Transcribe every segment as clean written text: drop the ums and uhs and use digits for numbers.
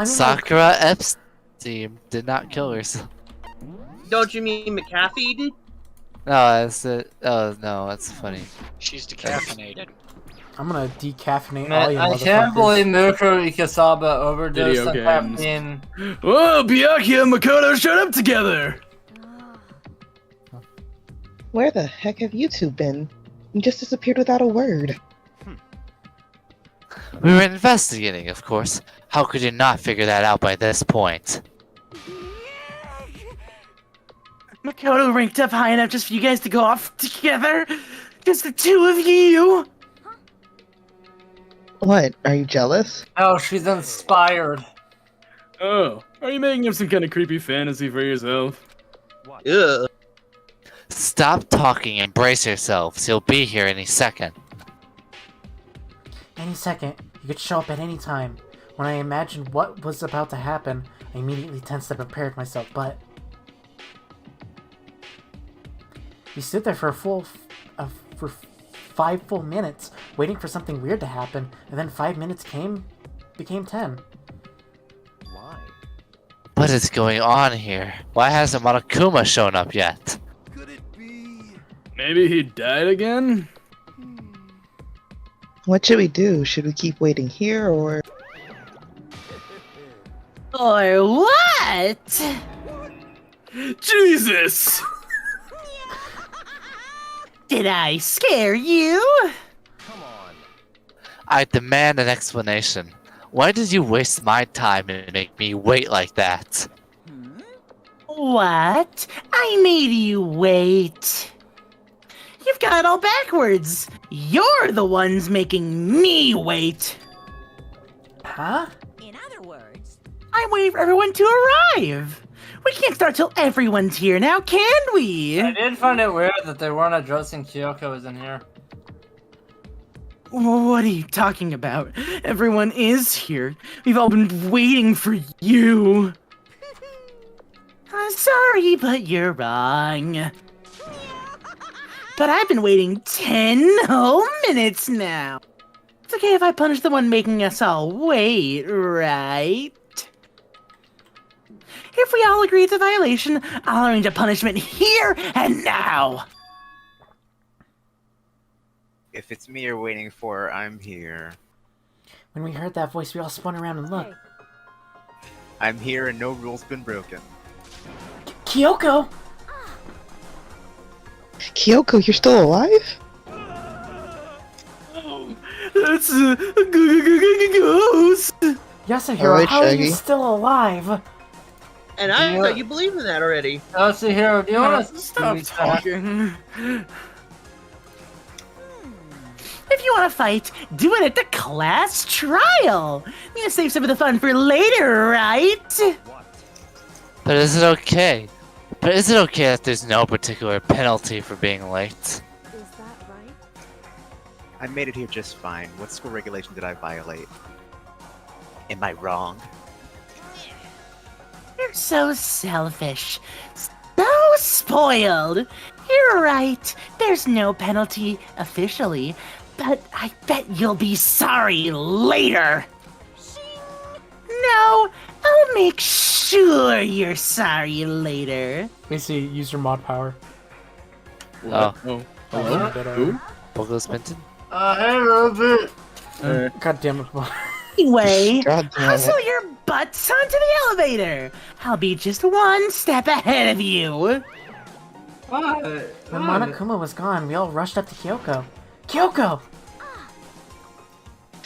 Sakura Epstein did not kill herself. Don't you mean McAfee did? No, that's it. Oh no, that's funny. She's decaffeinated. I'm gonna decaffeinate Man, all you I motherfuckers. can't believe Mirko Ikasaba overdosed on caffeine. Whoa, Byakuya and Makoto showed up together! Where the heck have you two been? You just disappeared without a word. We were investigating, of course. How could you not figure that out by this point? Makoto ranked up high enough just for you guys to go off together? Just the two of you? What, are you jealous? Oh, she's inspired. Oh, are you making up some kind of creepy fantasy for yourself? Ugh. Stop talking and brace yourselves. He'll be here any second. Any second, you could show up at any time. When I imagined what was about to happen, I immediately tensed and prepared myself, but... We stood there for for 5 full minutes, waiting for something weird to happen, and then 5 minutes became 10. Why? What is going on here? Why hasn't Monokuma shown up yet? Could it be? Maybe he died again? What should we do? Should we keep waiting here, or... Or what? Jesus! Did I scare you? Come on. I demand an explanation. Why did you waste my time and make me wait like that? What? I made you wait. You've got it all backwards. You're the ones making me wait. Huh? In other words, I'm waiting for everyone to arrive. We can't start till everyone's here now, can we? I did find it weird that they weren't addressing Kyoko as in here. What are you talking about? Everyone is here. We've all been waiting for you. I'm sorry, but you're wrong. But I've been waiting 10 whole minutes now. It's okay if I punish the one making us all wait, right? If we all agree it's a violation, I'll arrange a punishment here and now. If it's me you're waiting for, I'm here. When we heard that voice, we all spun around and looked. I'm here and no rule's been broken. Kyoko! Kyoko, you're still alive? That's a ghost. Yasuhiro, Alright, how are Shaggy. you still alive? And I thought you believed in that already. Yasuhiro, do you want to Stop talking. If you want to fight, do it at the class trial. I'm gonna save some of the fun for later, right? But is it okay? But is it okay that there's no particular penalty for being late? is that right? I made it here just fine. What school regulation did I violate? Am I wrong? You're so selfish. So spoiled. You're right. There's no penalty officially, but I bet you'll be sorry later. No, I'll make sure you're sorry later. Basically, use your mod power. Oh. Oh. Hello? Who? Bogo's Minton? hey, Robert. God damn it. Anyway, God damn it. hustle your butts onto the elevator. I'll be just one step ahead of you. What? When Monokuma was gone, we all rushed up to Kyoko. Kyoko!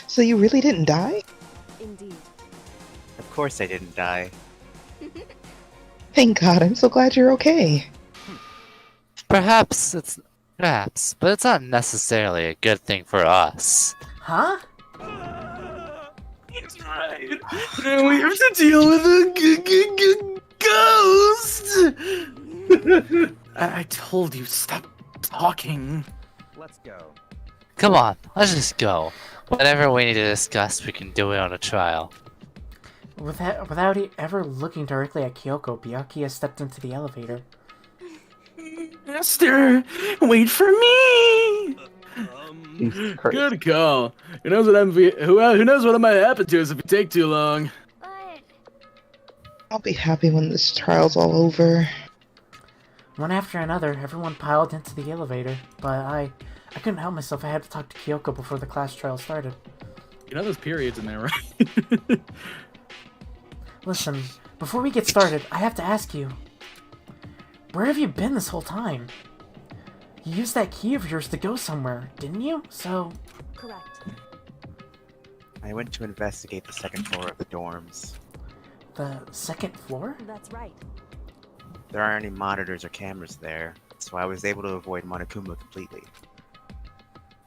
So you really didn't die? Indeed. Of course I didn't die. Thank God, I'm so glad you're okay. Perhaps, but it's not necessarily a good thing for us. Huh? That's right. Now we have to deal with a ghost. I told you, stop talking. Let's go. Come on, let's just go. Whatever we need to discuss, we can do it on a trial. Without ever looking directly at Kyoko, Byakuya stepped into the elevator. Master, wait for me. Jesus Christ. Good call. Who knows what who knows what might happen to us if we take too long? But I'll be happy when this trial's all over. One after another, everyone piled into the elevator, but I couldn't help myself. I had to talk to Kyoko before the class trial started. You know there's periods in there, right? Listen, before we get started, I have to ask you, where have you been this whole time? You used that key of yours to go somewhere, didn't you? So... correct. I went to investigate the second floor of the dorms. The second floor? That's right. There aren't any monitors or cameras there, so I was able to avoid Monokuma completely.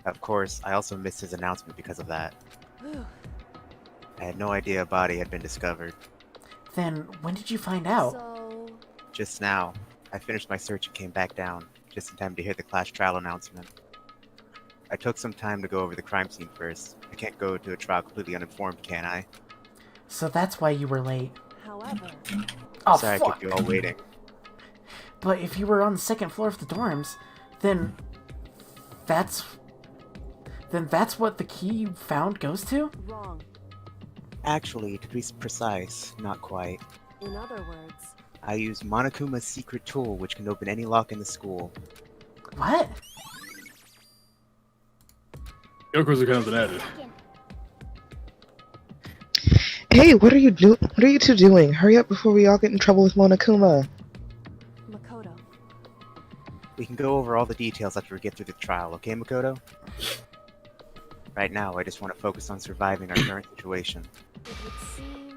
Of course, I also missed his announcement because of that. Whew. I had no idea a body had been discovered. Then, when did you find out? So, Just now, I finished my search and came back down, just in time to hear the class trial announcement. I took some time to go over the crime scene first. I can't go to a trial completely uninformed, can I? So that's why you were late. however, Oh, Sorry I fuck! kept you all waiting. But if you were on the second floor of the dorms, then... That's what the key you found goes to? wrong. Actually, to be precise, not quite. In other words, I used Monokuma's secret tool, which can open any lock in the school. What? Kyoko's accountant added. Hey, what are you two doing? Hurry up before we all get in trouble with Monokuma. Makoto. We can go over all the details after we get through the trial, okay, Makoto? Right now, I just want to focus on surviving our current situation, It would seem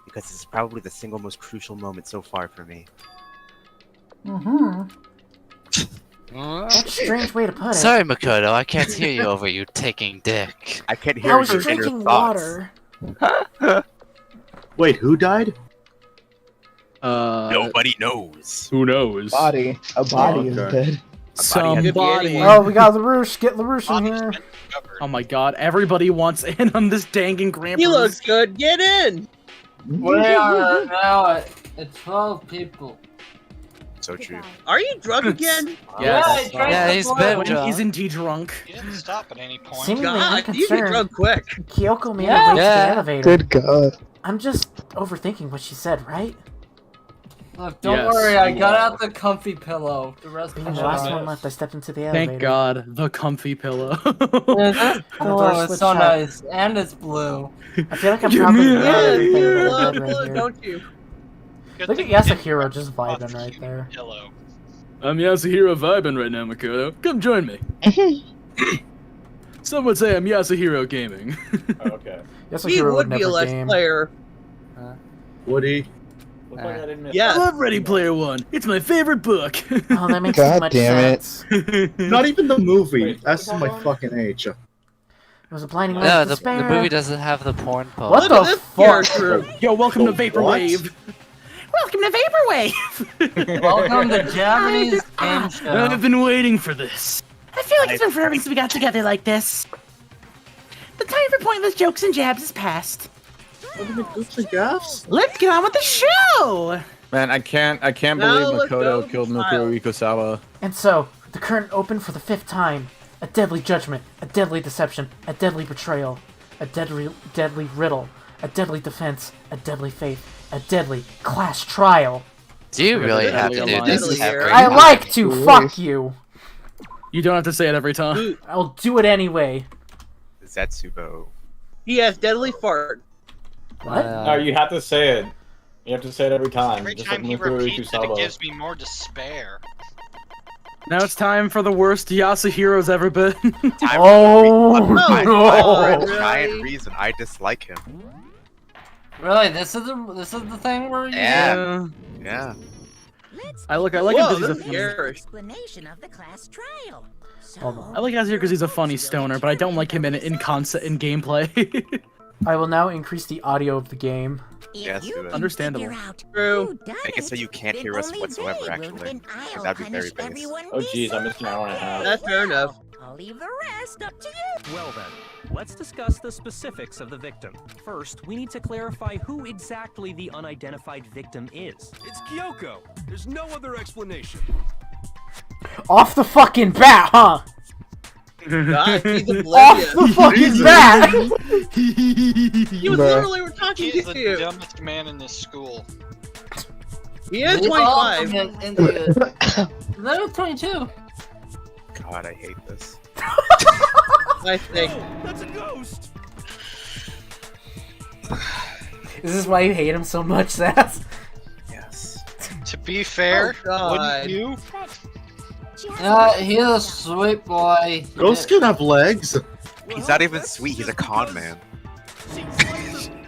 because this is probably the single most crucial moment so far for me. Mm-hmm. That's a strange way to put it. Sorry, Makoto, I can't hear you over you taking dick. I can I hear was your inner drinking thoughts. water. Wait, who died? Nobody knows. Who knows? A body is okay. dead. Somebody. Oh, we got LaRouche. Get LaRouche in here. Oh my god, everybody wants in on this Danganronpa. He looks good. Get in. We are now at 12 people. So true. goodbye. Are you drunk again? Yes. Yeah, he's been When drunk. isn't he drunk? You didn't stop at any point. Seemingly God, you get unconcerned, drunk quick. Kyoko made Yeah. her way to Yeah. the elevator. Good God. I'm just overthinking what she said, right? Look, don't Yes, worry, I you got are. out the comfy pillow. The rest Being of the last one left, I stepped into the elevator. Thank God, the comfy pillow. Yeah, that pillow door is slid so shut. nice, and it's blue. I feel like I'm Give probably me the a- only thing you that I love did right blood, here. don't you? Good Look at thing you didn't Yasuhiro rub just off vibing the right human there. Pillow. I'm Yasuhiro vibing right now, Makoto. Come join me. Some would say I'm Yasuhiro gaming. Okay. He Yasuhiro would be a never Let's game. Player. Would he? Looked like I didn't miss I Yes. love Ready Player One. It's my favorite book. Oh, that makes God too much damn it. sense. Not even the movie. Wait, That's what's my going on? fucking age. It was a blinding light No, of the despair. movie doesn't have the porn pose. What Look at the this fuck? character. Yo, welcome to What? Vaporwave. Welcome to Vaporwave. Welcome to Japanese game show. I've been waiting for this. I feel like it's been forever since we got together like this. The time for pointless jokes and jabs is past. What are the goops and gaffs? Let's get on with the show. Man, I can't Now believe let's go Makoto to killed trial. Mukuro Ikosawa. And so, the current opened for the 5th time. A deadly judgment, a deadly deception, a deadly betrayal, a deadly riddle, a deadly defense, a deadly faith, a deadly class trial. Do you really have to do this Deadly every here. I time? like to Nice. fuck you. You don't have to say it every time. I'll do it anyway. Zetsubo. He has deadly fart. What? No, you have to say it. You have to say it every time. Every just time like he Mukuro repeats it, it Ikusawa. gives me more despair. Now it's time for the worst Yasuhiro's ever been. Oh, For no. a giant reason, I dislike him. Really, this is the thing where you... Yeah. Yeah. I like him Whoa, because he's a this is funny. scary. Explanation of the class trial. Hold on. I like Yasuhiro because he's a funny stoner, but I don't like him in concept in gameplay. I will now increase the audio of the game. Yes, do it. Understandable. True. Make it so you can't hear us whatsoever, actually. That'd be very base. Oh jeez, I missed an hour and a half. That's fair enough. I'll leave the rest up to you. Well then, let's discuss the specifics of the victim. First, we need to clarify who exactly the unidentified victim is. It's Kyoko. There's no other explanation. Off the fucking bat, huh? God, he's Off oblivious. the fuck is that? He was literally talking He's to the you. dumbest man in this school. He is They all 25. get into it. They're 22. God, I hate this. I think. That's a ghost. Is this why you hate him so much, Sass? Yes. To be fair, Oh, God. wouldn't you? He's a sweet boy. Ghosts can have legs. He's not even sweet. He's a con man.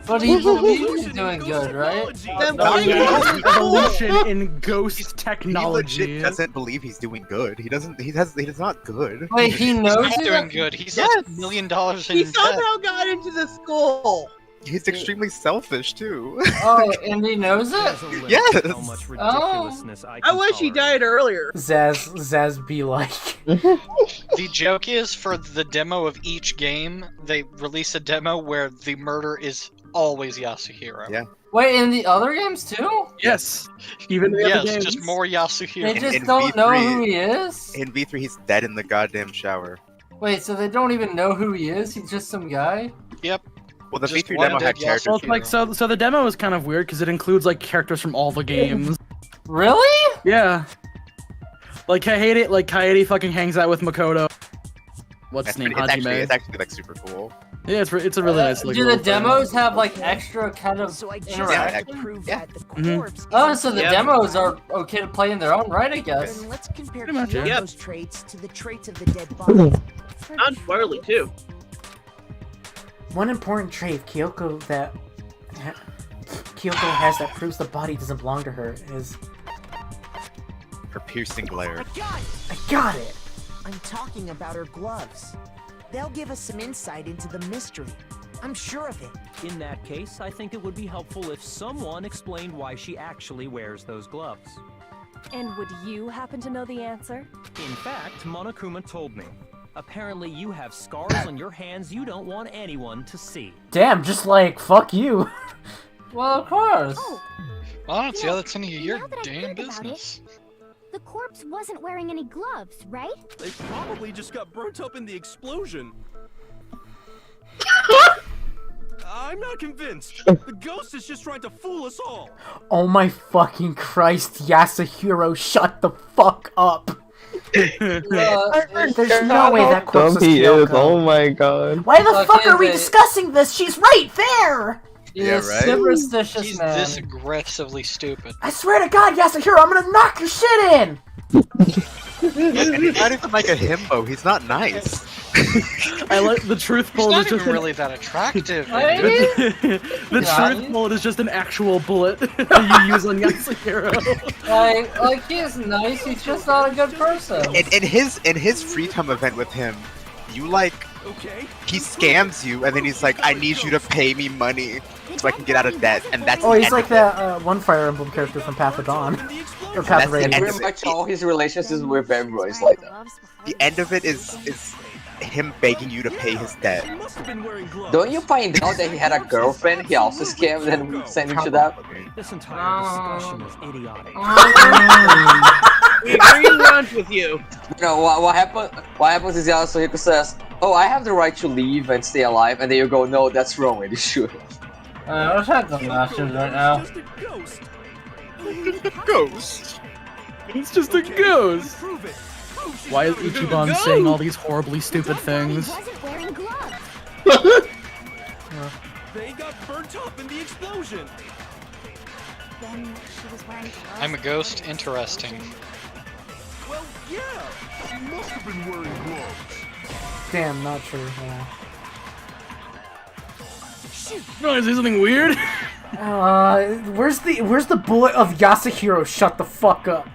But he believes he's doing good, right? Then No, why he doesn't. you cool? Evolution in ghost He technology. legit doesn't believe he's doing good. He doesn't. He's not good. Wait, he knows He's he doing good. He's like Yes. $1 million in He debt. somehow got into the school. He's extremely selfish too. Oh, and he knows it? There's a limit Yes. to how much ridiculousness I I can wish he tolerate. died earlier. Zaz be like. The joke is, for the demo of each game, they release a demo where the murder is always Yasuhiro. Yeah. Wait, in the other games too? Yes. Even the Yes, other games. just more They Yasuhiro. just in don't know V3 who he is? In V3, he's dead in the goddamn shower. Wait, so they don't even know who he is? He's just some guy? Yep. Well, the Just V3 one demo had dead characters. Well, it's like so the demo is kind of weird because it includes like characters from all the games. Really? Yeah. Like Kaede fucking hangs out with Makoto. What's his name? Hajime. It's actually like super cool. Yeah, it's a really nice looking. Do the little thing. demos have like extra kind of So I just interaction? have to prove Yeah. that the Mhm. corpse Oh, so the Yeah. demos are okay to play in their own right, I guess. Then let's compare Pretty much, yeah. Kyoko's traits to the traits of the dead body. Not Farley too. One important trait Kyoko has that proves the body doesn't belong to her is Her piercing glare. I got it. I'm talking about her gloves. They'll give us some insight into the mystery. I'm sure of it. In that case, I think it would be helpful if someone explained why she actually wears those gloves. And would you happen to know the answer? In fact, Monokuma told me. Apparently you have scars on your hands you don't want anyone to see. Damn, just like fuck you. Well, of course. Oh, Well, I don't see how that's any of now your that I damn think about it- business. The corpse wasn't wearing any gloves, right? They probably just got burnt up in the explosion. I'm not convinced. The ghost is just trying to fool us all. Oh my fucking Christ, Yasuhiro, shut the fuck up. There's no way that corpse was Kyoko. Oh my god. Why the Fuck fuck are is we it? discussing this? She's right there! He's Yeah, a right? superstitious He's man. this aggressively stupid. I swear to God, Yasuhiro, I'm gonna knock your shit in! And he's not even like a himbo. He's not nice. I like the truth He's bullet not is even just an- really that attractive. Right? the Yeah. truth bullet is just an actual bullet that you use on Yasuhiro. Like he's nice, he's just not a good person. In his free time event with him, you like Okay. he scams you and then he's like, I need you to pay me money so I can get out of debt, and that's Oh, the he's end like of it. that one Fire Emblem character from Path of Dawn. Or Path of That's the end Radiance. of Pretty it. much all his relationships with everyone is like that. The end of it is him begging you to pay his debt. He must have been wearing gloves. Don't you find out that he had a girlfriend he also scammed and sent him to that? This entire discussion is idiotic. We agree around with you. You know what happens is Yasuhiko says, "Oh, I have the right to leave and stay alive," and then you go, "No, that's wrong, and you should." Let's have the masters right now. Just a ghost. Ghost. It's just a ghost. Prove it. Why is Ichiban saying all these horribly stupid things? Wasn't wearing gloves. They got burnt up in the explosion. Then she was wearing gloves. I'm a ghost. Interesting. Well, yeah. She must have been wearing gloves. Damn, not true. Yeah. No, is there something weird? Where's the bullet of Yasuhiro? Shut the fuck up.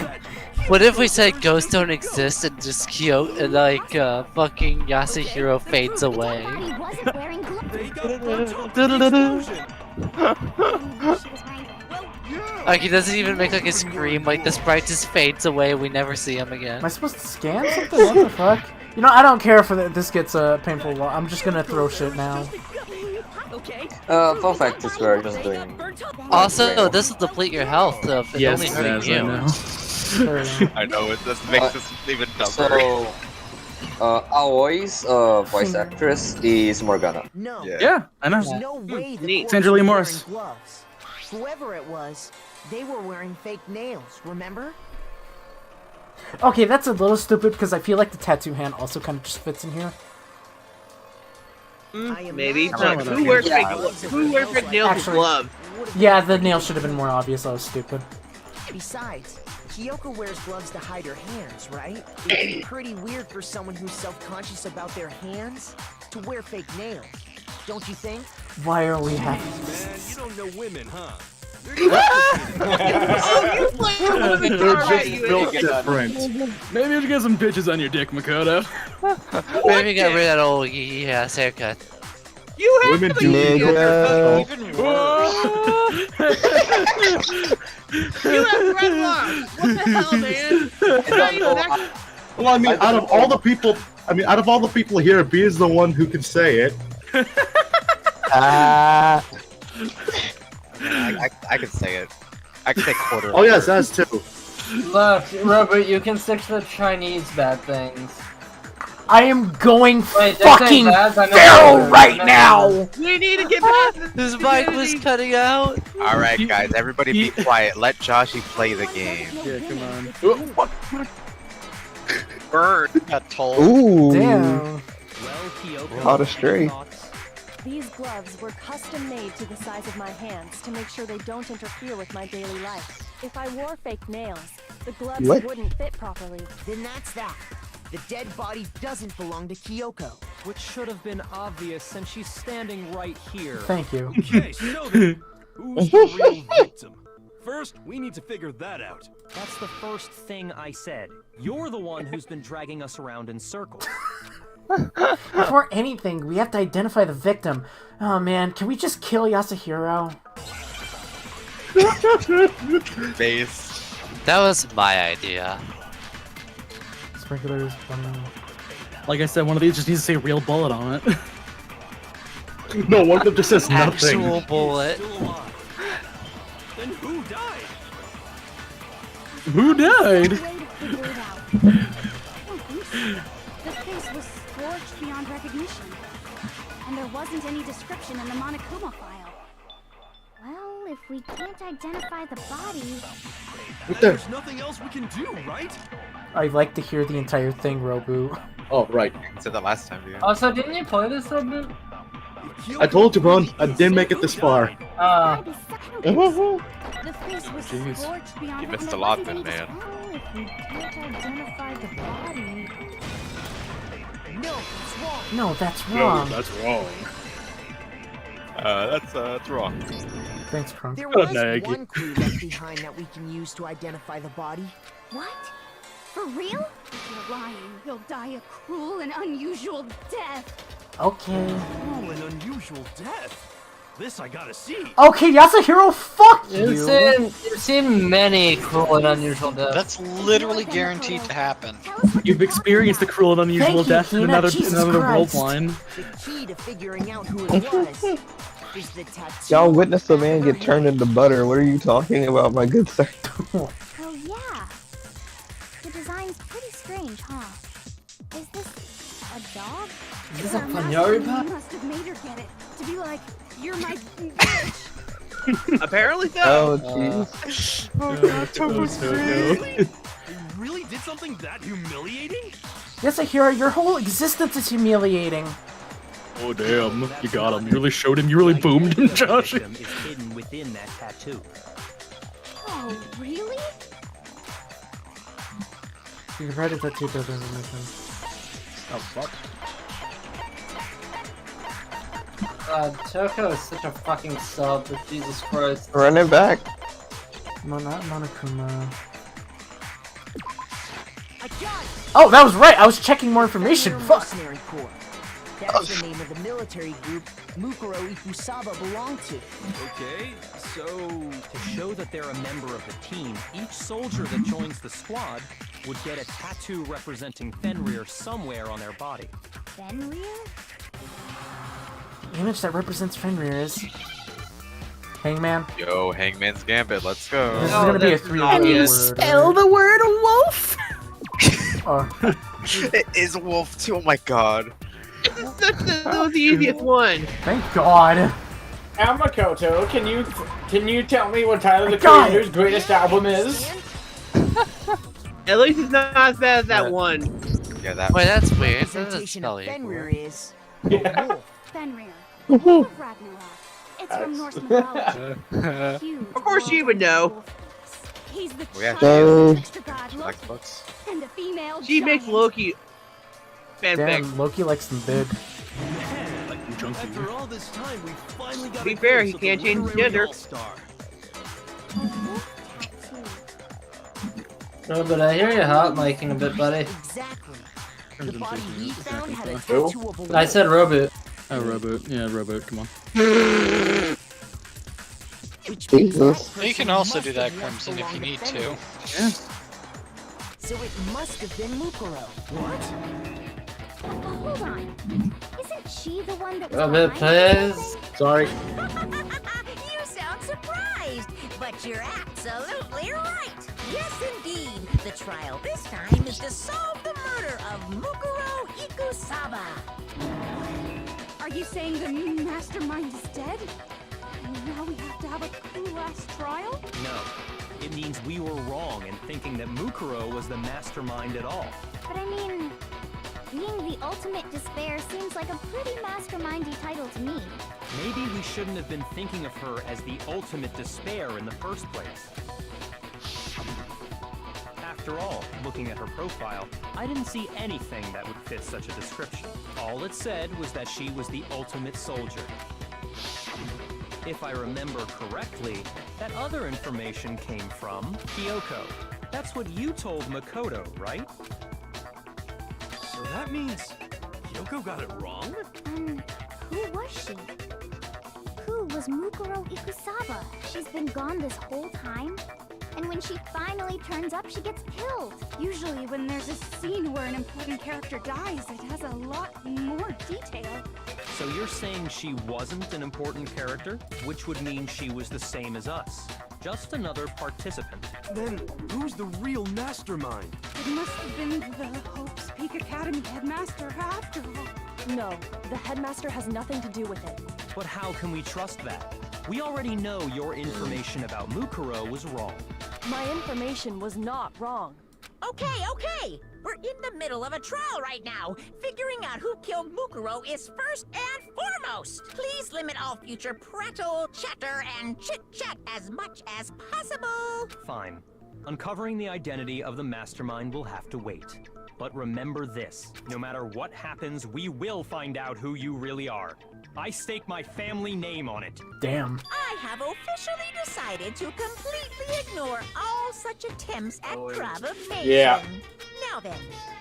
What if we said ghosts don't exist and just fucking Yasuhiro fades away? He wasn't wearing gloves. They got burnt up in the explosion. She was wearing Like he doesn't even make like a scream, like the sprite just fades away, we never see him again. Am I supposed to scan something? What the fuck? You know, I don't care if this gets a painful loss. I'm just gonna throw shit now. Okay. Fun fact is we're just doing. Also, this will deplete your health, so if it's only Yes, hurting as I you. know. I know, it just makes this even dumber. So Aoi's voice actress is Morgana. No. Yeah, I know. There's no way the Neat. corpse Sandra Lee was Morris. wearing gloves. Whoever it was, they were wearing fake nails, remember? Okay, that's a little stupid because I feel like the tattoo hand also kind of just fits in here. Maybe. imagine Who wears Yeah. fake nails with Actually- gloves? Yeah, the nail should have been more obvious. That was stupid. Besides, Kyoko wears gloves to hide her hands, right? It'd be pretty weird for someone who's self-conscious about their hands to wear fake nails. Don't you think? Why are we having Man, you don't know women, huh? Maybe you should get some bitches on your dick, Makoto. Maybe get rid of that old yee ass haircut. You have Women to do be nigga. Even worse. You have dreadlocks. What the hell, man? It's not even that. Well, I mean, out of all the people here, B is the one who can say it. I can say it. I can say quarter. Oh yes, that's too. Look, Robert, you can stick to the Chinese bad things. I am going Wait, fucking that's a bad, feral right now! We need to get past this. His mic was cutting out. All right, guys, everybody be quiet. Let Joshy play the game. Yeah, come on. Bird got told. Ooh. Damn. Well, Kyoko, Caught a stray. thoughts? These gloves were custom made to the size of my hands to make sure they don't interfere with my daily life. If I wore fake nails, the gloves What? wouldn't fit properly. Then that's that. The dead body doesn't belong to Kyoko. Which should have been obvious since she's standing right here. Thank you. Okay, so then, who's the real victim? First, we need to figure that out. That's the first thing I said. You're the one who's been dragging us around in circles. Before anything, we have to identify the victim. Oh man, can we just kill Yasuhiro? Base. That was my idea. Sprinklers. Like I said, one of these just needs to say real bullet on it. No, one of them just says nothing. Actual bullet. Still alive. Then who died? Who died? Way to figure it out. The face was scorched beyond recognition. And there wasn't any description in the Monokuma file. Well, if we can't identify the body... What the? There's nothing else we can do, right? I'd like to hear the entire thing, Robu. Oh right. I said that last time, dude. Also, didn't you play this, Robert? I told you, Ron. I didn't make it this far. The face was Jeez. scorched beyond You missed and a lot there then, wasn't any man. Well, if we can't identify the body... No, it's wrong. No, that's No, wrong. that's wrong. That's wrong. Thanks, Crunk. There was Naggy. one clue left behind that we can use to identify the body. What? For real? If you're lying, he'll die a cruel and unusual death. Okay. Oh, an unusual death. This I gotta see. Okay, Yasuhiro, fuck You've you! seen many cruel and unusual deaths. That's literally guaranteed to happen. Tell us what You've experienced the cruel and unusual Thank you, death in Hina. another Jesus world Christ. line. The key to figuring out who it was is the tattoo. Y'all witnessed a man get turned into butter. What are you talking about, my good sir? Oh, yeah. The design's pretty strange, huh? Is this a dog? Is this a Her master Panyopa? must have made her get it. To be like, you're my bitch. Apparently so. Oh, jeez. You really did something that humiliating? Yasuhiro, your whole existence is humiliating. Oh damn, you got him. You really showed him. You really boomed him, Josh. Victim is hidden within that tattoo. Oh, really? You read it, that too doesn't mention. Oh fuck. Toko is such a fucking sub, but Jesus Christ. Run it back. No, not Monokuma. I got it. Oh, that was right! I was checking more information. Federal Fuck! Mercenary Corps. That's the name of the military group Mukuro Ifusaba belonged to. Okay, so to show that they're a member of the team, each soldier that joins the squad would get a tattoo representing Fenrir somewhere on their body. Fenrir? The image that represents Fenrir is... Hangman. Yo, Hangman's Gambit, let's go. This is gonna be a 3-word word. Spell the word wolf? Oh. It is Wolf too. Oh my god. That was the easiest one. Thank God. Makoto, can you tell me what Tyler the God. Creator's greatest album is? At least it's not as bad as that one. Yeah, that. Wait, that's weird. That doesn't Representation spell of you. Fenrir is Fenrir. Wolf of Ragnarok. It's from Norse mythology. Huge, Of course you would know. He's the Oh, yeah, child of she extra god She Loki likes books. and a female She makes giant. Loki fanfic. Damn, Loki likes them big. After all this time, we finally got To be a fair, glimpse he of can't the change literary gender. all-star. No, but I hear you hot micing a bit, buddy. exactly. The body we found had a Who? tattoo of a I said Roboot. Oh, Rowboat. Yeah, Rowboat. Come on. which means that You can person also must do that, have once Crimson, if belonged you to need Fenrir. to. Yeah. So it must have been Mukuro. What? Hold on. Isn't she the one that was Roboot, behind please. Sorry. You sound surprised, but you're absolutely right. Yes, indeed. The trial this time is to solve the murder of Mukuro Ikusaba. Are you saying the mastermind is dead? And now we have to have a cool last trial? No. It means we were wrong in thinking that Mukuro was the mastermind at all. But I mean, being the ultimate despair seems like a pretty mastermindy title to me. Maybe we shouldn't have been thinking of her as the ultimate despair in the first place. After all, looking at her profile, I didn't see anything that would fit such a description. All it said was that she was the ultimate soldier. If I remember correctly, that other information came from Kyoko. That's what you told Makoto, right? So that means Kyoko got it wrong? Who was she? Who was Mukuro Ikusaba? She's been gone this whole time? And when she finally turns up, she gets killed. Usually when there's a scene where an important character dies, it has a lot more detail. So you're saying she wasn't an important character, which would mean she was the same as us. Just another participant. Then who's the real mastermind? It must have been the Hope's Peak Academy headmaster after all. No, the headmaster has nothing to do with it. But how can we trust that? We already know your information about Mukuro was wrong. My information was not wrong. Okay. We're in the middle of a trial right now. Figuring out who killed Mukuro is first and foremost. Please limit all future prattle, chatter, and chit-chat as much as possible. Fine. Uncovering the identity of the mastermind will have to wait. But remember this, no matter what happens, we will find out who you really are. I stake my family name on it. Damn. I have officially decided to completely ignore all such attempts at provocation. Yeah. Now then,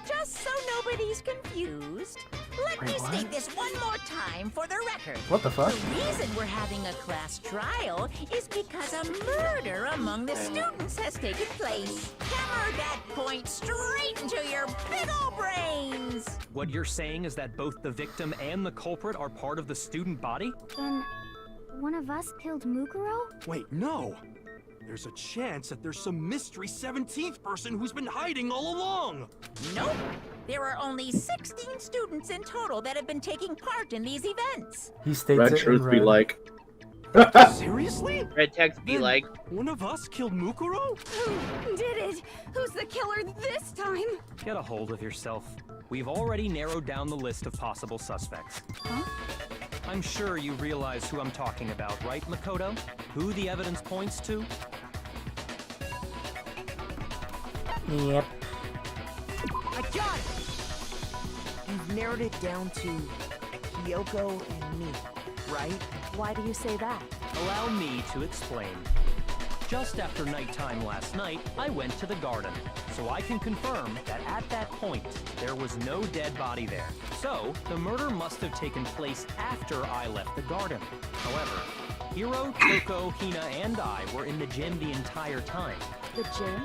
just so nobody's confused, let me state this one more time for the record. What the fuck? The reason we're having a class trial is because a murder among the students has taken place. Hammer that point straight into your big ol' brains. What you're saying is that both the victim and the culprit are part of the student body? Then, one of us killed Mukuro? Wait, no! There's a chance that there's some mystery 17th person who's been hiding all along! Nope. There are only 16 students in total that have been taking part in these events. He states Red it in truth be red. like. Seriously? Red text be like, One of us killed Mukuro? Who did it? Who's the killer this time? Get a hold of yourself. We've already narrowed down the list of possible suspects. Huh? I'm sure you realize who I'm talking about, right, Makoto? Who the evidence points to? Yep. I got it! You've narrowed it down to Kyoko and me, right? Why do you say that? Allow me to explain. Just after nighttime last night, I went to the garden, so I can confirm that at that point, there was no dead body there. So, the murder must have taken place after I left the garden. However, Hiro, Kyoko, Hina, and I were in the gym the entire time. The gym?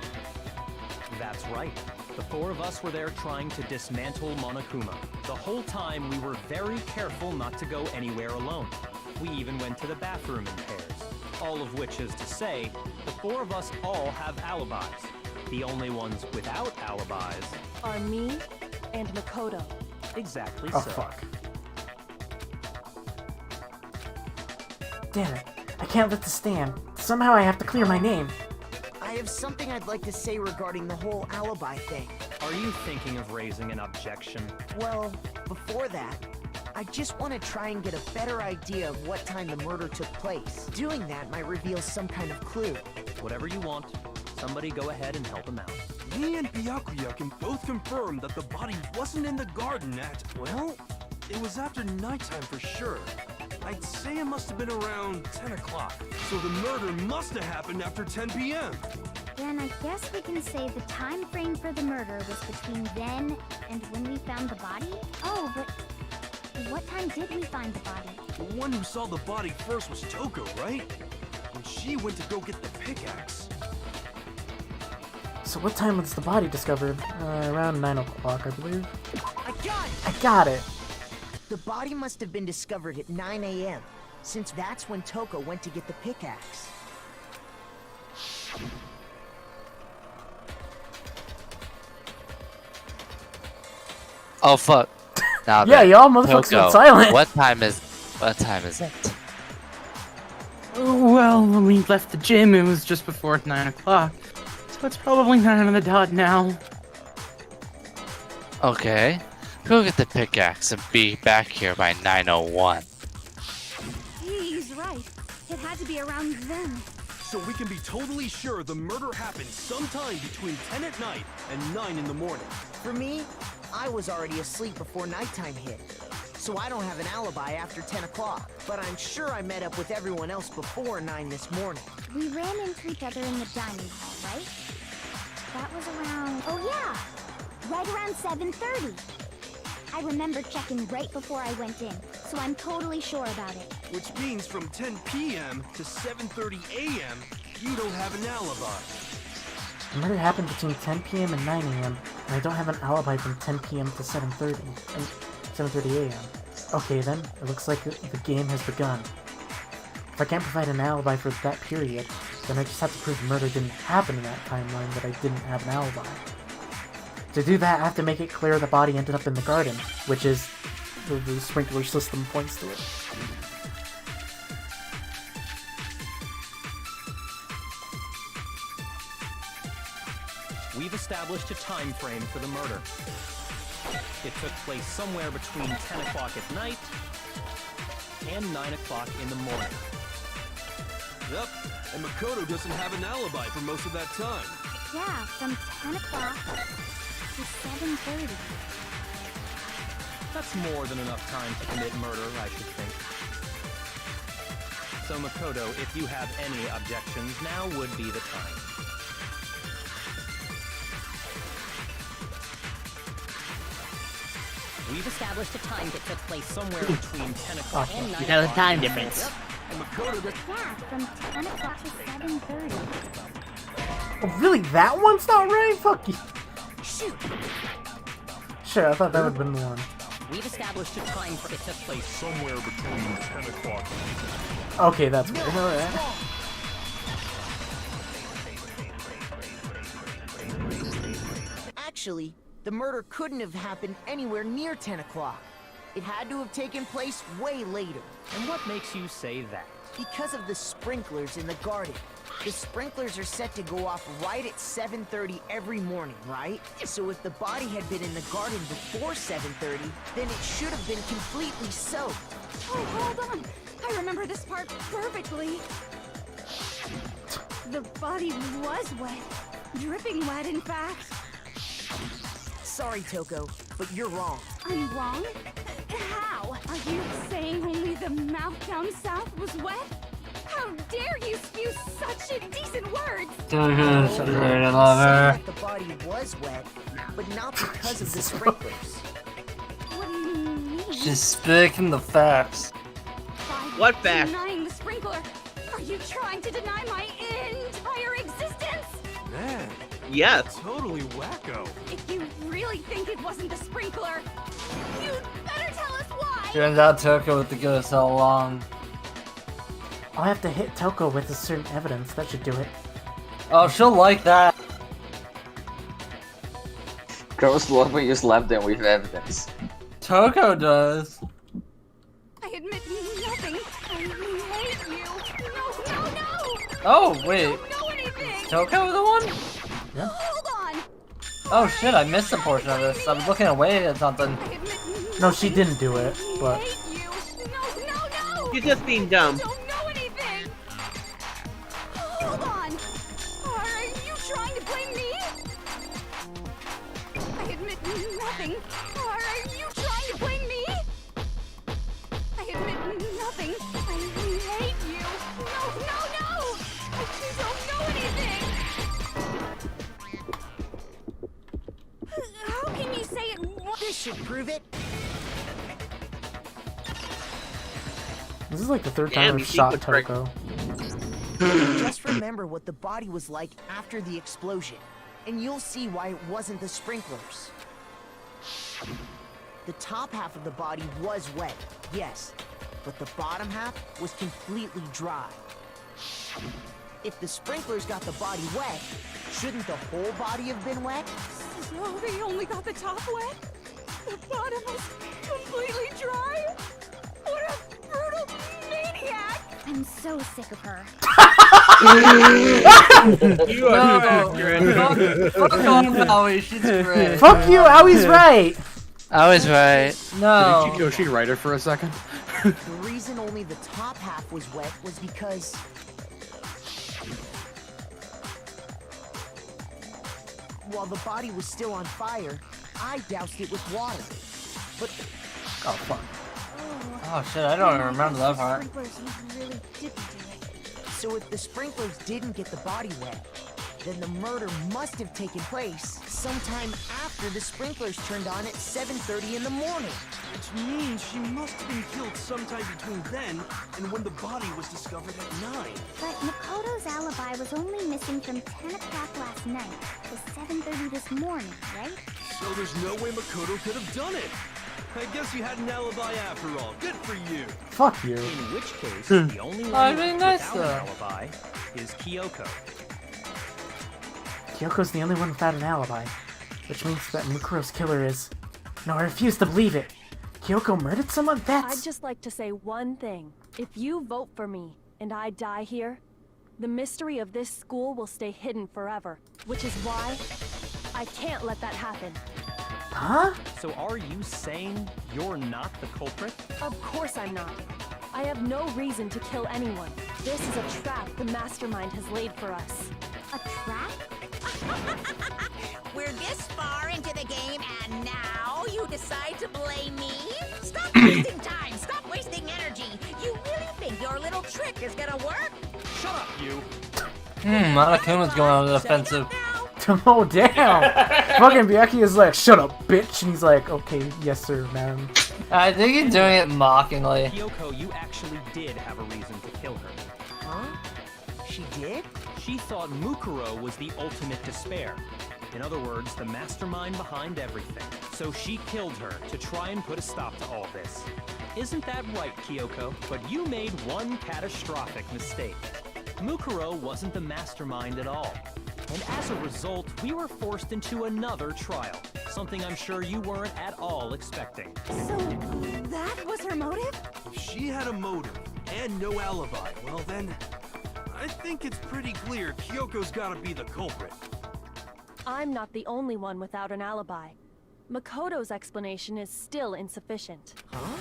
That's right. The four of us were there trying to dismantle Monokuma. The whole time we were very careful not to go anywhere alone. We even went to the bathroom in pairs. All of which is to say, the four of us all have alibis. The only ones without alibis Are me, And Makoto. Exactly Oh, so. fuck. Damn it. I can't let this stand. Somehow I have to clear my name. I have something I'd like to say regarding the whole alibi thing. Are you thinking of raising an objection? Well, before that, I just want to try and get a better idea of what time the murder took place. Doing that might reveal some kind of clue. Whatever you want. Somebody go ahead and help him out. Me and Byakuya can both confirm that the body wasn't in the garden at, well, it was after nighttime for sure. I'd say it must have been around 10 o'clock. So the murder must have happened after 10 p.m. Then I guess we can say the time frame for the murder was between then and when we found the body? Oh, but what time did we find the body? The one who saw the body first was Toko, right? And she went to go get the pickaxe. So what time was the body discovered? Around 9 o'clock, I believe. I got it! I got it! The body must have been discovered at 9 a.m., since that's when Toko went to get the pickaxe. Oh fuck. Now Yeah, then, y'all motherfuckers Kyoko, went silent. What time is it? Well, when we left the gym, it was just before 9 o'clock. So it's probably 9 on the dot now. Okay. Go get the pickaxe and be back here by 9:01. He's right. It had to be around then. So we can be totally sure the murder happened sometime between 10 at night and 9 in the morning. For me, I was already asleep before nighttime hit, so I don't have an alibi after 10 o'clock. But I'm sure I met up with everyone else before 9 this morning. We ran into each other in the dining hall, right? That was around... Oh yeah! Right around 7:30. I remember checking right before I went in, so I'm totally sure about it. Which means from 10 p.m. to 7:30 a.m., you don't have an alibi. The murder happened between 10 p.m. and 9 a.m., and I don't have an alibi from 10 p.m. to 7:30 and 7:30 a.m. Okay then, it looks like the game has begun. If I can't provide an alibi for that period, then I just have to prove the murder didn't happen in that timeline that I didn't have an alibi. To do that, I have to make it clear the body ended up in the garden, which is the sprinkler system points to it. We've established a time frame for the murder. It took place somewhere between 10 o'clock at night and 9 o'clock in the morning. Yep, and Makoto doesn't have an alibi for most of that time. Yeah, from 10 o'clock to 7:30. That's more than enough time to commit murder, I should think. So Makoto, if you have any objections, now would be the time. We've established a time that took place somewhere between 10 o'clock and 9 o'clock. Because of time difference. Yeah, from 10 o'clock to 7:30. Oh, really? That one's not right? Fuck you. Shoot! Sure, I thought that would have been the one. We've established a time for it took place somewhere between 10 o'clock. Okay, that's weird. Alright. Actually, the murder couldn't have happened anywhere near 10 o'clock. It had to have taken place way later. And what makes you say that? Because of the sprinklers in the garden. The sprinklers are set to go off right at 7:30 every morning, right? So if the body had been in the garden before 7:30, then it should have been completely soaked. Oh, hold on. I remember this part perfectly. The body was wet. Dripping wet, in fact. Sorry, Toko, but you're wrong. I'm wrong? How? Are you saying only the mouth down south was wet? How dare you spew such indecent words! That the body was wet, but not because of the sprinklers. What do you mean? Just speaking the facts. What facts? Denying the sprinkler. Are you trying to deny my entire existence? Man, Yes. totally wacko. If you really think it wasn't the sprinkler, you'd better tell us why! Turns out Toko with the ghost all along. I'll have to hit Toko with a certain evidence. That should do it. Oh, she'll like that. Girls love when you slap them with evidence. Toko does. I admit nothing. I hate you. No. Oh, wait. Don't know anything. Is Toko the one? Yeah. Hold on. Oh shit, I missed a portion of this. I was looking away at something. No, she didn't do it, but. She's just being dumb. Don't know anything. Hold on. Are you trying to blame me? I admit nothing. Are you trying to blame me? I admit nothing. I hate you. No. I don't know anything. How can you say it? This should prove it. This is like the third Damn, time you I've shot think what's Toko. Just remember what the body was like after the explosion, and you'll see why it wasn't the sprinklers. The top half of the body was wet, yes, but the bottom half was completely dry. If the sprinklers got the body wet, shouldn't the whole body have been wet? So they only got the top wet? The bottom was completely dry? What a brutal maniac! I'm so sick of her. You are Fuck off, Aoi, she's great. Fuck you, Aoi's right! I was right. No. Did she write it for a second? The reason only the top half was wet was because while the body was still on fire, I doused it with water. But oh fuck. Oh shit, I don't even remember that part. Really didn't do it. So if the sprinklers didn't get the body wet, then the murder must have taken place sometime after the sprinklers turned on at 7:30 in the morning. Which means she must have been killed sometime between then and when the body was discovered at 9. But Makoto's alibi was only missing from 10 o'clock last night to 7:30 this morning, right? So there's no way Makoto could have done it. I guess you had an alibi after all. Good for you. Fuck you. In which case, the only one without an alibi is Kyoko. Kyoko's the only one without an alibi, which means that Mukuro's killer is. No, I refuse to believe it. Kyoko murdered someone? That's. I'd just like to say one thing. If you vote for me and I die here, the mystery of this school will stay hidden forever, which is why I can't let that happen. Huh? So are you saying you're not the culprit? Of course I'm not. I have no reason to kill anyone. This is a trap the mastermind has laid for us. A trap? We're this far into the game and now you decide to blame me? Stop wasting time! Stop wasting energy! You really think your little trick is gonna work? Shut up, you! Monokuma's going on the offensive. Oh, damn! Fucking Byakuya is like, shut up, bitch! And he's like, okay, yes sir, ma'am. I think he's doing it mockingly. Kyoko, you actually did have a reason to kill her. Huh? She did? She thought Mukuro was the ultimate despair. In other words, the mastermind behind everything. So she killed her to try and put a stop to all this. Isn't that right, Kyoko? But you made one catastrophic mistake. Mukuro wasn't the mastermind at all. And as a result, we were forced into another trial. Something I'm sure you weren't at all expecting. So, that was her motive? If she had a motive and no alibi, well then, I think it's pretty clear Kyoko's gotta be the culprit. I'm not the only one without an alibi. Makoto's explanation is still insufficient. Huh?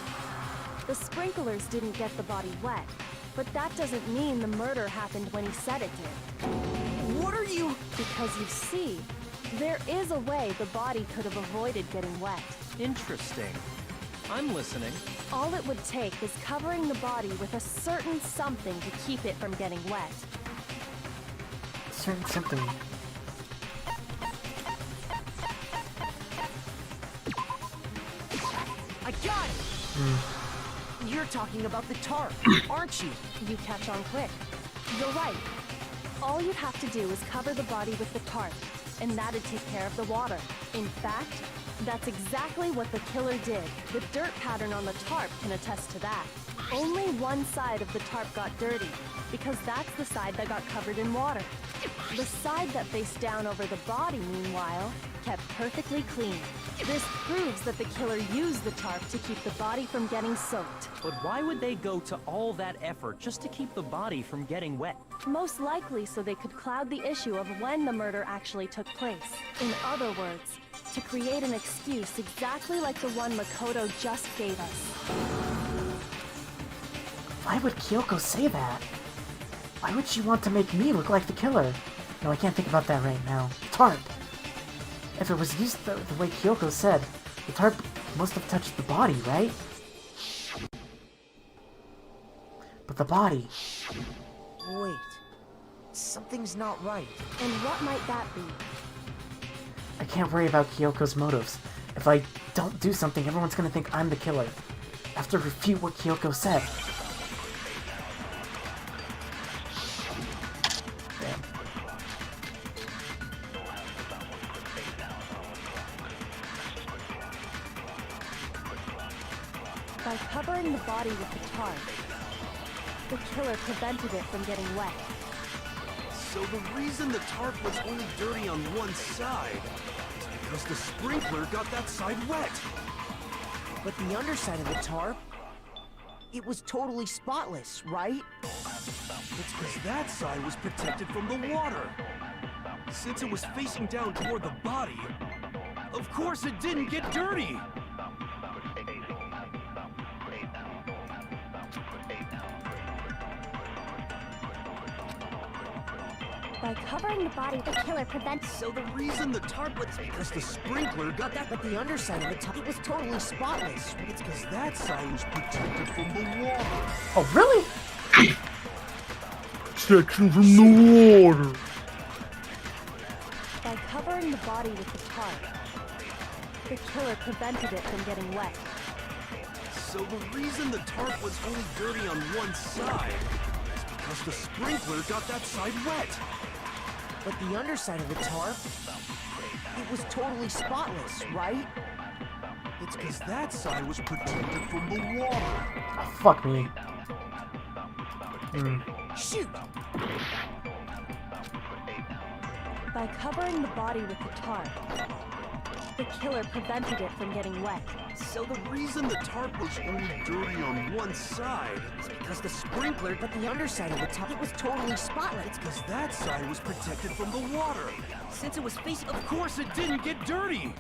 The sprinklers didn't get the body wet, but that doesn't mean the murder happened when he said it did. What are you... Because you see, there is a way the body could have avoided getting wet. Interesting. I'm listening. All it would take is covering the body with a certain something to keep it from getting wet. Certain something. I got it! You're talking about the tarp, aren't you? You catch on quick. You're right. All you'd have to do is cover the body with the tarp, and that'd take care of the water. In fact, That's exactly what the killer did. The dirt pattern on the tarp can attest to that. Only one side of the tarp got dirty, because that's the side that got covered in water. The side that faced down over the body, meanwhile, kept perfectly clean. This proves that the killer used the tarp to keep the body from getting soaked. But why would they go to all that effort just to keep the body from getting wet? Most likely so they could cloud the issue of when the murder actually took place. In other words, to create an excuse exactly like the one Makoto just gave us. Why would Kyoko say that? Why would she want to make me look like the killer? No, I can't think about that right now. Tarp! If it was used the way Kyoko said, the tarp must have touched the body, right? But the body... Wait. Something's not right. And what might that be? I can't worry about Kyoko's motives. If I don't do something, everyone's gonna think I'm the killer. I have to refute what Kyoko said. By covering the body with the tarp, the killer prevented it from getting wet. So the reason the tarp was only dirty on one side is because the sprinkler got that side wet. But the underside of the tarp, it was totally spotless, right? It's because that side was protected from the water. Since it was facing down toward the body, of course it didn't get dirty. By covering the body, the killer prevents... So the reason the tarp was because the sprinkler got that... But the underside of the tarp, it was totally spotless. It's because that side was protected from the water. Oh, really? Protection from the water. By covering the body with the tarp, the killer prevented it from getting wet. So the reason the tarp was only dirty on one side is because the sprinkler got that side wet. But the underside of the tarp, it was totally spotless, right? It's because that side was protected from the water. Oh, fuck me. Shoot! By covering the body with the tarp, the killer prevented it from getting wet. So the reason the tarp was only dirty on one side is because the sprinkler... But the underside of the tarp, it was totally spotless. It's because that side was protected from the water. Since it was facing... Of course it didn't get dirty!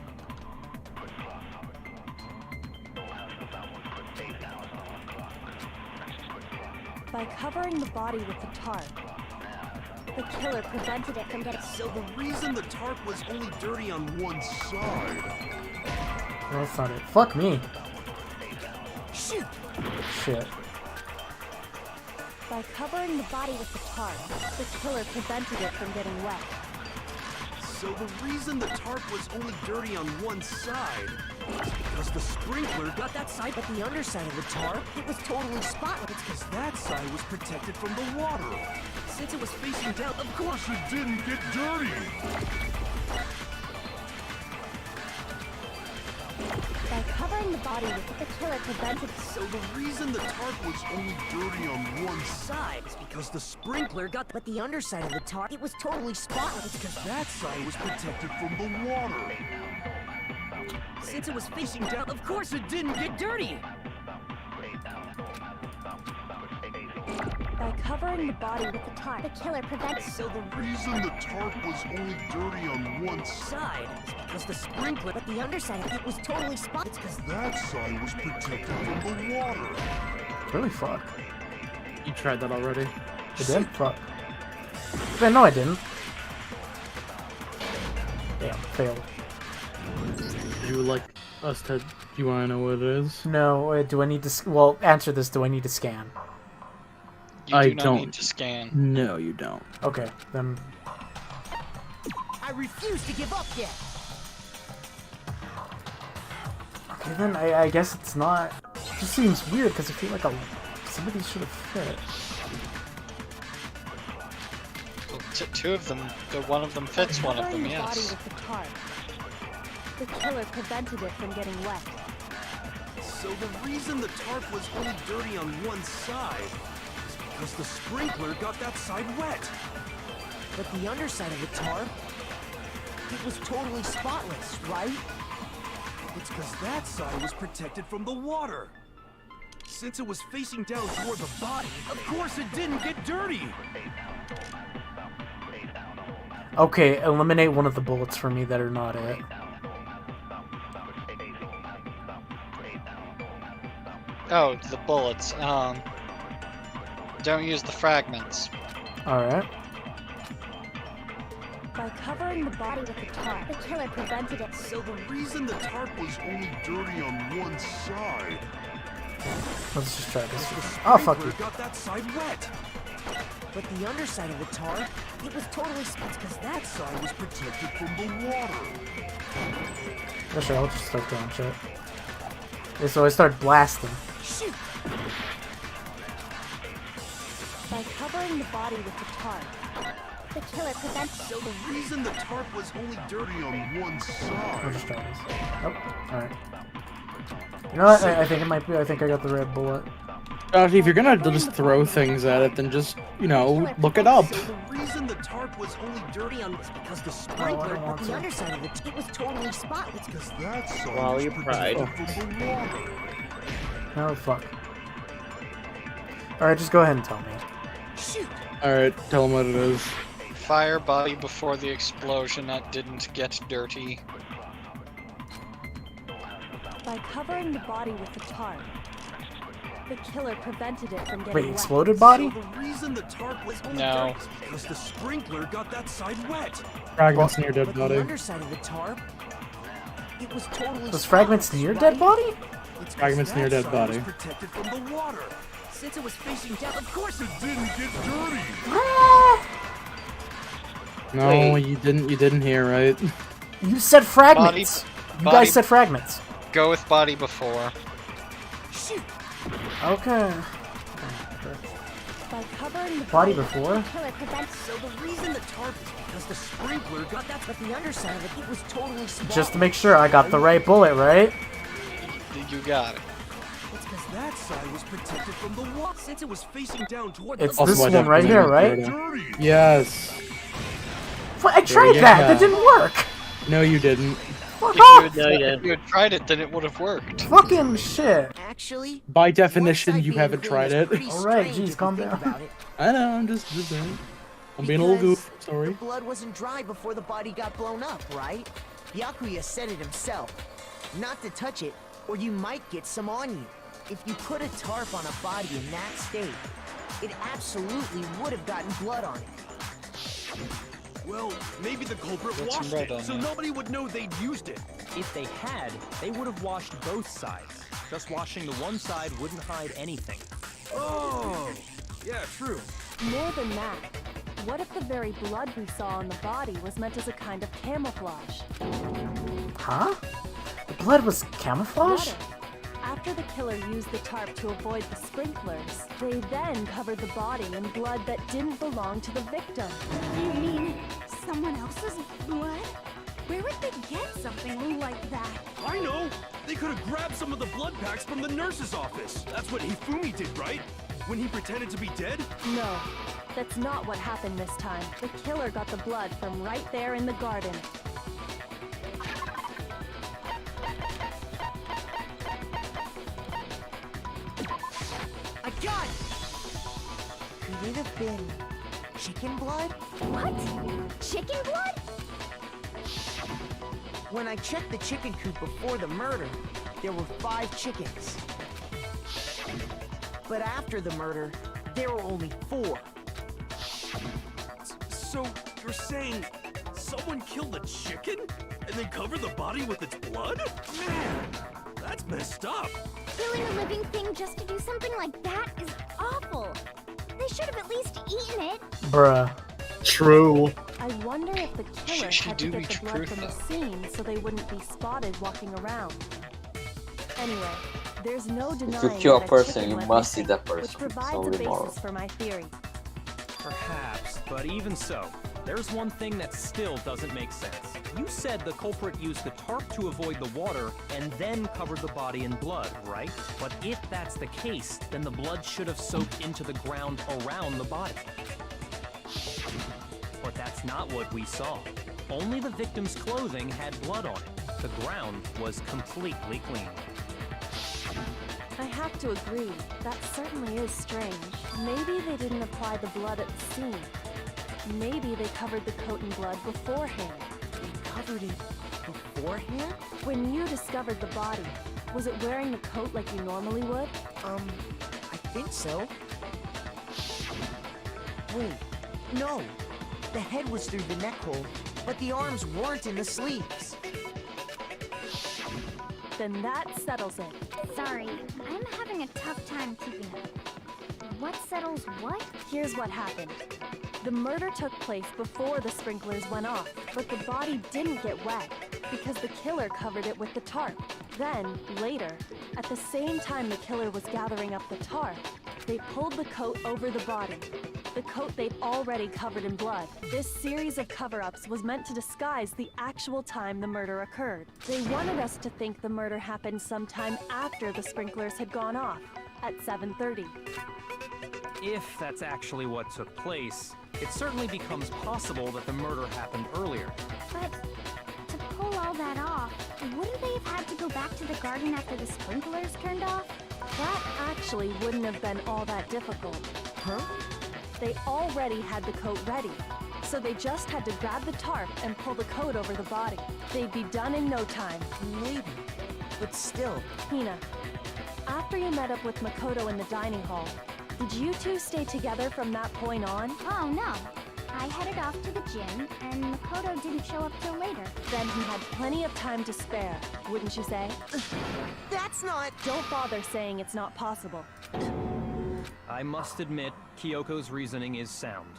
By covering the body with the tarp, the killer prevented it from getting... So the reason the tarp was only dirty on one side... That's not it. Fuck me. Shoot! Shit. By covering the body with the tarp, the killer prevented it from getting wet. So the reason the tarp was only dirty on one side is because the sprinkler got that side... But the underside of the tarp, it was totally spotless. It's because that side was protected from the water. Since it was facing down, of course it didn't get dirty! By covering the body with the killer prevented... So the reason the tarp was only dirty on one side is because the sprinkler got... But the underside of the tarp, it was totally spotless. It's because that side was protected from the water. Since it was facing down, of course it didn't get dirty! By covering the body with the tarp, The killer prevented... So the reason the tarp was only dirty on one side is because the sprinkler... But the underside of it was totally spotless. It's because that side was protected from the water. Really? Fuck. You tried that already? I did? Fuck. Man, no I didn't. Damn, failed. You would like us to... Do you want to know what it is? No, do I need to... Well, answer this. Do I need to scan? You do not need to scan. No, you don't. Okay, then... I refuse to give up yet! Okay, then I guess it's not... It just seems weird, because I feel like somebody should have fit. Two of them, one of them fits one of them, Covering the body yes. with the tarp, The killer prevented it from getting wet. So the reason the tarp was only dirty on one side is because the sprinkler got that side wet. But the underside of the tarp, it was totally spotless, right? It's because that side was protected from the water. Since it was facing down toward the body, of course it didn't get dirty. Okay, eliminate one of the bullets for me that are not it. Oh, the bullets. Don't use the fragments. Alright. By covering the body with the tarp, the killer prevented it. So the reason the tarp was only dirty on one side. Let's just try this. Oh, fuck you. Got that side wet. But the underside of the tarp, it was totally spotless because that side was protected from the water. Yeah, sure, I'll just start doing shit. Okay, so I start blasting. Shoot! By covering the body with the tarp, the killer prevented. So the reason the tarp was only dirty on one I'll side. just try this. Nope. Alright. You know what? I think it might be. I think I got the red bullet. Josh, if you're gonna just throw things at it, then just, you know, look it up. So the reason the tarp was only dirty on is because the Oh, I sprinkler don't want The to. underside of it, it was totally spotless. because that side Swallow was your pride. protected from the water. Oh, fuck. Alright, just go ahead and tell me. Shoot! Alright, tell them what it is. Fire body before the explosion that didn't get dirty. By covering the body with the tarp, the killer prevented it from getting Wait, wet. exploded body? So the reason the tarp was only No. dirty is because the sprinkler got that side wet. Fragments near dead But body. the underside of the tarp, it was totally Was fragments spotless, near right? dead body? It's 'cause Fragments near that dead side was body. protected from the water. Since it was facing down, of course it didn't get dirty. No, you didn't hear right. You said fragments. You body- guys said fragments. Go with body before. Shoot! Okay. By covering the Body with before? the killer prevented. So the reason the tarp is because the sprinkler got that, but the underside of it, it was totally spotless. Just to make sure I got the right bullet, right? You got it. It's because that side was protected from the water. Since it was facing down toward It's the this Also, I one right definitely here, got right? dirty. Yes. What? I tried you that. go. That didn't work. No, you didn't. Fuck If off. you had tried it, then it would have worked. Fucking shit. Actually, By definition, one side you being haven't clean tried is it. pretty Alright, strange geez, if calm you think down. about it. I know, I'm just saying. I'm being a little Because goof. Sorry. The blood wasn't dry before the body got blown up, right? Yakuya said it himself. Not to touch it, or you might get some on you. If you put a tarp on a body in that state, it absolutely would have gotten blood on it. Well, maybe the culprit Get some washed red it, on so that. nobody would know they'd used it. If they had, they would have washed both sides. Just washing the one side wouldn't hide anything. Oh, yeah, true. More than that, what if the very blood we saw on the body was meant as a kind of camouflage? Huh? The blood was camouflage? Water. After the killer used the tarp to avoid the sprinklers, they then covered the body in blood that didn't belong to the victim. You mean someone else's blood? Where would they get something like that? I know! They could have grabbed some of the blood packs from the nurse's office. That's what Hifumi did, right? When he pretended to be dead? No, that's not what happened this time. The killer got the blood from right there in the garden. I got it! Could it have been chicken blood? What? Chicken blood? When I checked the chicken coop before the murder, there were 5 chickens. But after the murder, there were only 4. So, you're saying someone killed a chicken and then covered the body with its blood? Man, that's messed up. Killing a living thing just to do something like that is awful. They should have at least eaten it. Bruh. True. I wonder if the killer She had to do get eat the blood fruit, from the though. scene so they wouldn't be spotted walking around. Anyway, there's no denying If you kill a that person, chicken you went must see missing, that which person. It's provides a only basis moral. for my theory. Perhaps, but even so, there's one thing that still doesn't make sense. You said the culprit used the tarp to avoid the water and then covered the body in blood, right? But if that's the case, then the blood should have soaked into the ground around the body. But that's not what we saw. Only the victim's clothing had blood on it. The ground was completely clean. I have to agree, that certainly is strange. Maybe they didn't apply the blood at the scene. Maybe they covered the coat in blood beforehand. They covered it beforehand? When you discovered the body, was it wearing the coat like you normally would? I think so. Wait, no. The head was through the neck hole, but the arms weren't in the sleeves. Then that settles it. Sorry, I'm having a tough time keeping up. What settles what? Here's what happened. The murder took place before the sprinklers went off, but the body didn't get wet because the killer covered it with the tarp. Then, later, at the same time the killer was gathering up the tarp, they pulled the coat over the body. The coat they'd already covered in blood. This series of cover-ups was meant to disguise the actual time the murder occurred. They wanted us to think the murder happened sometime after the sprinklers had gone off, at 7:30. If that's actually what took place, it certainly becomes possible that the murder happened earlier. But to pull all that off, wouldn't they have had to go back to the garden after the sprinklers turned off? That actually wouldn't have been all that difficult. Huh? They already had the coat ready, so they just had to grab the tarp and pull the coat over the body. They'd be done in no time. Maybe, but still. Hina, after you met up with Makoto in the dining hall, did you two stay together from that point on? Oh no. I headed off to the gym, and Makoto didn't show up till later. Then he had plenty of time to spare, wouldn't you say? That's not... Don't bother saying it's not possible. I must admit, Kyoko's reasoning is sound.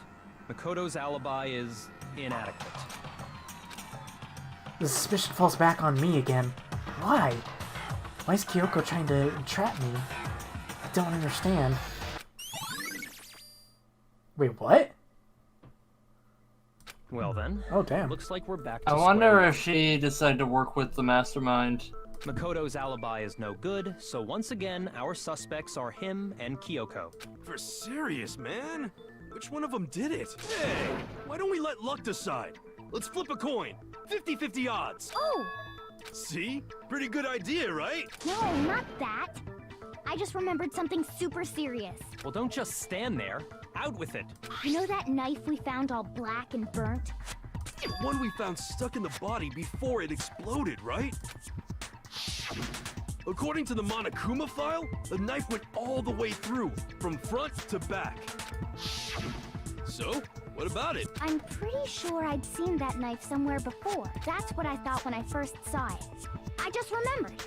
Makoto's alibi is inadequate. The suspicion falls back on me again. Why? Why is Kyoko trying to entrap me? I don't understand. Wait, what? Well then. Oh damn. Looks like we're back to I square wonder one. if she decided to work with the mastermind. Makoto's alibi is no good, so once again, our suspects are him and Kyoko. For serious, man? Which one of them did it? Hey, why don't we let luck decide? Let's flip a coin. 50-50 odds. Oh! See? Pretty good idea, right? No, not that. I just remembered something super serious. Well, don't just stand there. Out with it. You know that knife we found all black and burnt? The one we found stuck in the body before it exploded, right? According to the Monokuma file, the knife went all the way through, from front to back. So, what about it? I'm pretty sure I'd seen that knife somewhere before. That's what I thought when I first saw it. I just remembered.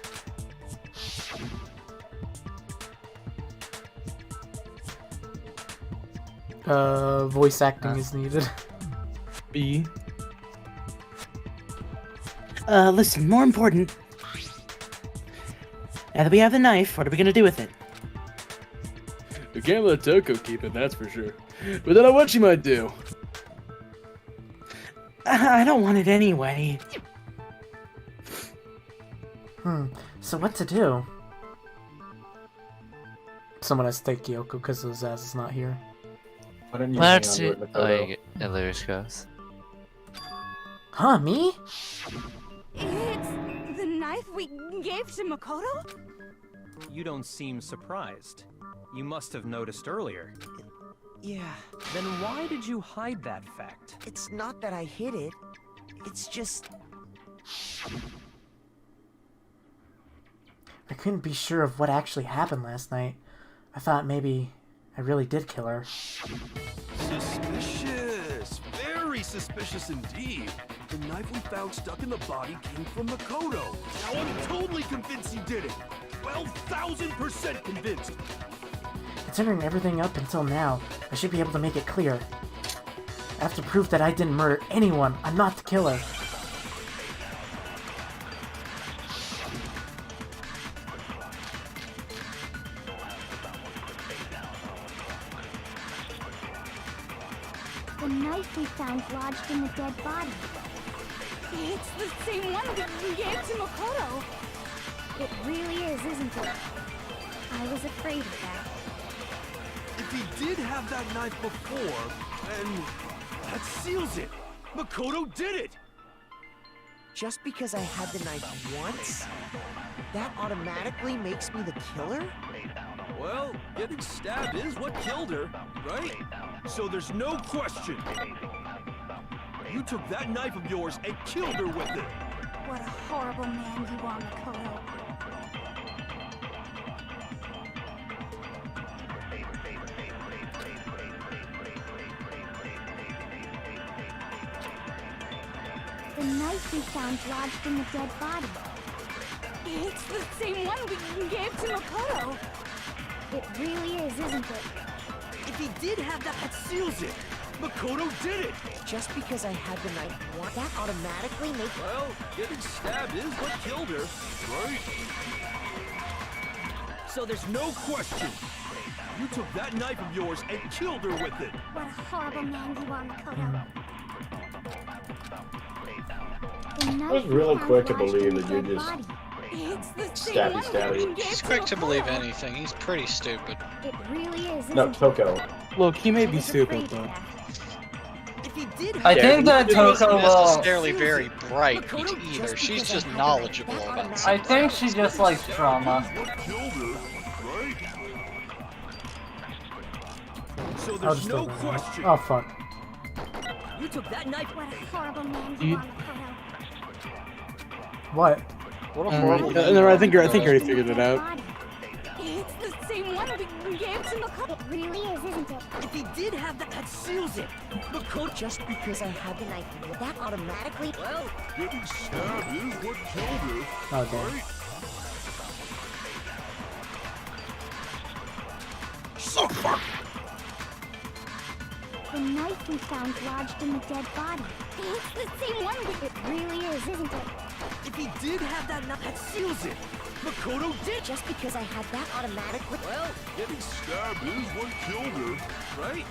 Voice acting is needed. B. Listen, more important. Now that we have the knife, what are we gonna do with it? We can't let Toko keep it, that's for sure. But then what she might do? I don't want it anyway. So what to do? Someone has to take Kyoko because his ass is not here. Why don't you Let's hang see. on to it, Oh, Makoto? you get Illyrious goes. Huh, me? It's the knife we gave to Makoto? You don't seem surprised. You must have noticed earlier. Yeah. Then why did you hide that fact? It's not that I hid it. It's just... I couldn't be sure of what actually happened last night. I thought maybe I really did kill her. Suspicious! Very suspicious indeed. The knife we found stuck in the body came from Makoto. Now I'm totally convinced he did it. 12,000% convinced. Considering everything up until now, I should be able to make it clear. I have to prove that I didn't murder anyone. I'm not the killer. The knife we found lodged in the dead body. It's the same one that you gave to Makoto. It really is, isn't it? I was afraid of that. If he did have that knife before, then that seals it. Makoto did it. Just because I had the knife once, that automatically makes me the killer? Well, getting stabbed is what killed her, right? So there's no question. You took that knife of yours and killed her with it. What a horrible man you are, Makoto. The knife we found lodged in the dead body. It's the same one we gave to Makoto. It really is, isn't it? If he did have that seals it. Makoto did it. Just because I had the knife once, that automatically makes... Well, getting stabbed is what killed her, right? So there's no question. You took that knife of yours and killed her with it. What a horrible man you are, Makoto. I was really quick to believe that you just stabby. He's quick to believe anything. He's pretty stupid. It really is. No, Toko. Look, he may be stupid, but... I think that Toko will... necessarily very bright either. She's just knowledgeable about something. I think she just likes drama. So I'll just no throw that question. out. Oh fuck. You took that knife. What a horrible man you are, Makoto. What? What a horrible No, I think you already figured it out. It's the same one we gave to Makoto. It really is, isn't it? If he did have that seals it. Makoto, just because I had the knife, that automatically... Well, getting stabbed is what killed her. Oh damn. So fuck. The knife we found lodged in the dead body. It's the same one we... It really is, isn't it? If he did have that knife, that seals it. Makoto did. Just because I had that automatically... Well, Getting stabbed is what killed her, right?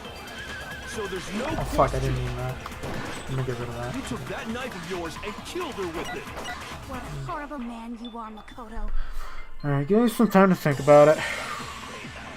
So there's no Oh fuck, I didn't mean that. I'm gonna get rid of that. You took that knife of yours and killed her with it. What a horrible man you are, Makoto. Alright, give me some time to think about it.